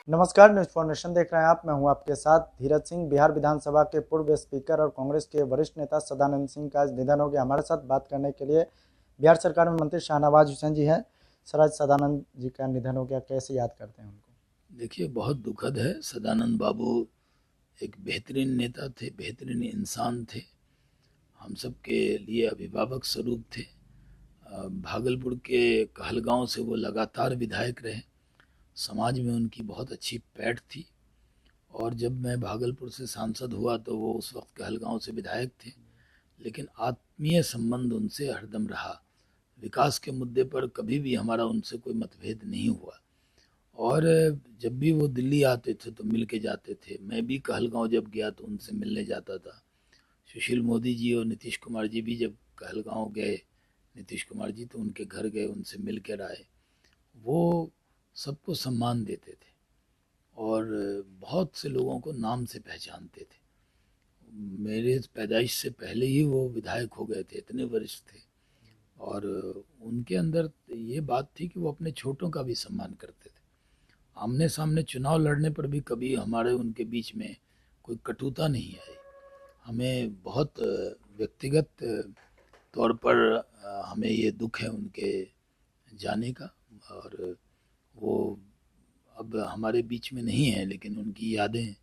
नमस्कार, news for nation देख रहे हैं आप। मैं हूं आपके साथ धीरज सिंह। बिहार विधानसभा के पूर्व स्पीकर और कांग्रेस के वरिष्ठ नेता सदानंद सिंह का आज निधन हो गया। हमारे साथ बात करने के लिए बिहार सरकार में मंत्री शाहनवाज हुसैन जी हैं। सर, आज सदानंद जी का निधन हो गया, कैसे याद करते हैं उनको? देखिए, बहुत दुखद है। सदानंद बाबू एक बेहतरीन नेता थे, बेहतरीन इंसान थे, हम सब के लिए अभिभावक स्वरूप थे। भागलपुर के कहलगांव से वो लगातार विधायक रहे। समाज में उनकी बहुत अच्छी पैठ थी। और जब मैं भागलपुर से सांसद हुआ तो वो उस वक्त कहलगांव से विधायक थे, लेकिन आत्मीय संबंध उनसे हरदम रहा। विकास के मुद्दे पर कभी भी हमारा उनसे कोई मतभेद नहीं हुआ। और जब भी वो दिल्ली आते थे तो मिल के जाते थे। मैं भी कहलगांव जब गया तो उनसे मिलने जाता था। सुशील मोदी जी और नीतीश कुमार जी भी जब कहलगांव गए, नीतीश कुमार जी, तो उनके घर गए, उनसे मिल कर आए। वो सबको सम्मान देते थे और बहुत से लोगों को नाम से पहचानते थे। मेरे पैदाइश से पहले ही वो विधायक हो गए थे, इतने वरिष्ठ थे। और उनके अंदर ये बात थी कि वो अपने छोटों का भी सम्मान करते थे। आमने सामने चुनाव लड़ने पर भी कभी हमारे उनके बीच में कोई कटुता नहीं आई। हमें बहुत व्यक्तिगत तौर पर हमें ये दुख है उनके जाने का। और वो अब हमारे बीच में नहीं है, लेकिन उनकी यादें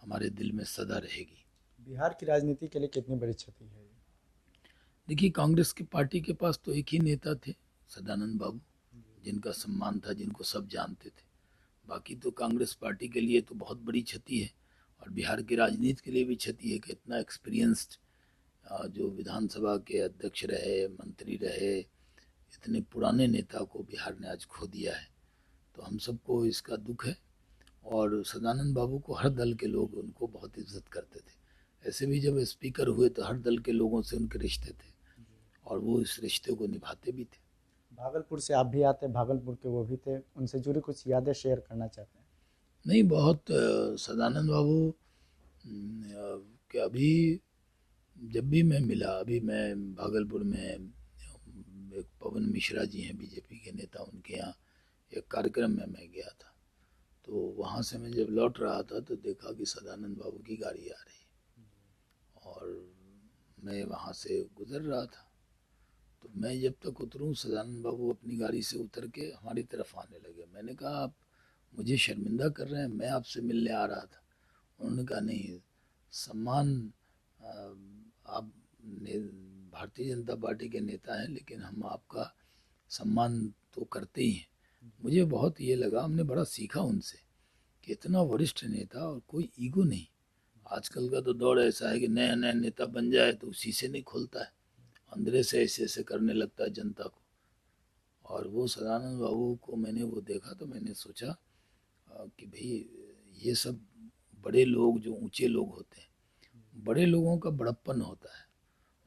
हमारे दिल में सदा रहेगी। बिहार की राजनीति के लिए कितनी बड़ी क्षति है ये? देखिए, कांग्रेस की पार्टी के पास तो एक ही नेता थे, सदानंद बाबू, जिनका सम्मान था, जिनको सब जानते थे। बाकी तो कांग्रेस पार्टी के लिए तो बहुत बड़ी क्षति है, और बिहार की राजनीति के लिए भी क्षति है कि इतना एक्सपीरियंस्ड जो विधानसभा के अध्यक्ष रहे, मंत्री रहे, इतने पुराने नेता को बिहार ने आज खो दिया है। तो हम सबको इसका दुख है। और सदानंद बाबू को हर दल के लोग उनको बहुत इज्जत करते थे। ऐसे भी जब स्पीकर हुए तो हर दल के लोगों से उनके रिश्ते थे, और वो इस रिश्ते को निभाते भी थे। भागलपुर से आप भी आते, भागलपुर के वो भी थे, उनसे जुड़ी कुछ यादें शेयर करना चाहते हैं? नहीं, बहुत सदानंद बाबू के अभी जब भी मैं मिला, अभी मैं भागलपुर में एक पवन मिश्रा जी हैं, बीजेपी के नेता, उनके यहाँ एक कार्यक्रम में मैं गया था। तो वहाँ से मैं जब लौट रहा था तो देखा कि सदानंद बाबू की गाड़ी आ रही, और मैं वहाँ से गुजर रहा था। तो मैं जब तक उतरूँ, सदानंद बाबू अपनी गाड़ी से उतर के हमारी तरफ आने लगे। मैंने कहा, आप मुझे शर्मिंदा कर रहे हैं, मैं आपसे मिलने आ रहा था। उन्होंने कहा, नहीं, सम्मान, आप भारतीय जनता पार्टी के नेता हैं, लेकिन हम आपका सम्मान तो करते ही हैं। मुझे बहुत ये लगा, हमने बड़ा सीखा उनसे कि इतना वरिष्ठ नेता और कोई ईगो नहीं। आजकल का तो दौर ऐसा है कि नया नया नेता बन जाए तो शीशे नहीं खोलता है, अंदर से ऐसे ऐसे करने लगता है जनता को। और वो सदानंद बाबू को मैंने वो देखा तो मैंने सोचा कि भाई, ये सब बड़े लोग, जो ऊंचे लोग होते हैं, बड़े लोगों का बड़प्पन होता है,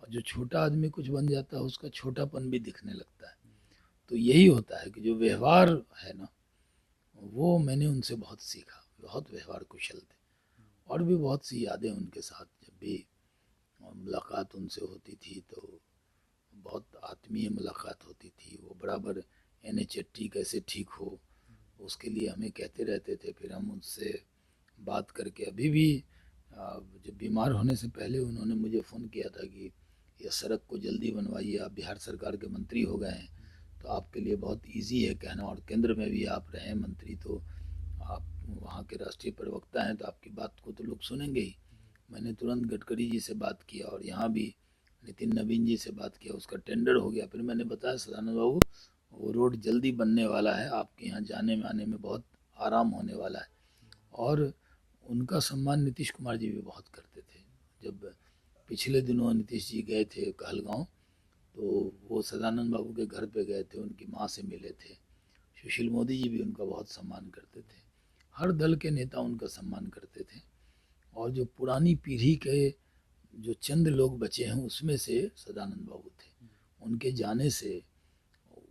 और जो छोटा आदमी कुछ बन जाता है उसका छोटापन भी दिखने लगता है। तो यही होता है कि जो व्यवहार है ना, वो मैंने उनसे बहुत सीखा। बहुत व्यवहार कुशल थे। और भी बहुत सी यादें उनके साथ, जब भी मुलाकात उनसे होती थी तो बहुत आत्मीय मुलाकात होती थी। वो बराबर NH80 कैसे ठीक हो, उसके लिए हमें कहते रहते थे। फिर हम उनसे बात करके, अभी भी जब बीमार होने से पहले उन्होंने मुझे फ़ोन किया था कि यह सड़क को जल्दी बनवाइए, आप बिहार सरकार के मंत्री हो गए हैं तो आपके लिए बहुत इजी है कहना, और केंद्र में भी आप रहे मंत्री, तो आप वहाँ के राष्ट्रीय प्रवक्ता हैं, तो आपकी बात को तो लोग सुनेंगे ही। मैंने तुरंत गडकरी जी से बात किया, और यहाँ भी नितिन नवीन जी से बात किया, उसका टेंडर हो गया। फिर मैंने बताया, सदानंद बाबू, वो रोड जल्दी बनने वाला है, आपके यहाँ जाने में आने में बहुत आराम होने वाला है। और उनका सम्मान नीतीश कुमार जी भी बहुत करते थे। जब पिछले दिनों नीतीश जी गए थे कहलगांव, तो वो सदानंद बाबू के घर पे गए थे, उनकी माँ से मिले थे। सुशील मोदी जी भी उनका बहुत सम्मान करते थे। हर दल के नेता उनका सम्मान करते थे। और जो पुरानी पीढ़ी के जो चंद लोग बचे हैं, उसमें से सदानंद बाबू थे। उनके जाने से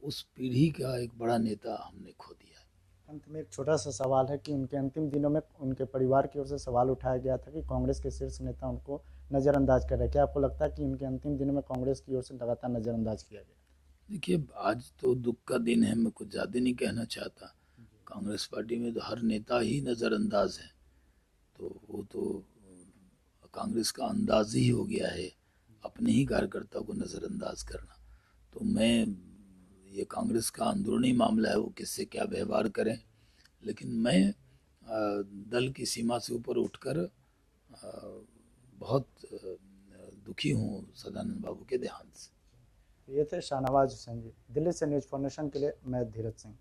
उस पीढ़ी का एक बड़ा नेता हमने खो दिया है। अंत में एक छोटा सा सवाल है कि उनके अंतिम दिनों में उनके परिवार की ओर से सवाल उठाया गया था कि कांग्रेस के शीर्ष नेता उनको नज़रअंदाज कर रहे हैं। क्या आपको लगता है कि उनके अंतिम दिनों में कांग्रेस की ओर से लगातार नज़रअंदाज किया गया? देखिए, आज तो दुख का दिन है, मैं कुछ ज़्यादा नहीं कहना चाहता। कांग्रेस पार्टी में तो हर नेता ही नज़रअंदाज है, तो वो तो कांग्रेस का अंदाज ही हो गया है अपने ही कार्यकर्ता को नज़रअंदाज करना। तो मैं, ये कांग्रेस का अंदरूनी मामला है, वो किससे क्या व्यवहार करें, लेकिन मैं दल की सीमा से ऊपर उठकर बहुत दुखी हूँ सदानंद बाबू के देहांत से। ये थे शाहनवाज हुसैन जी। दिल्ली से न्यूज़ फॉर नेशन के लिए मैं धीरज सिंह।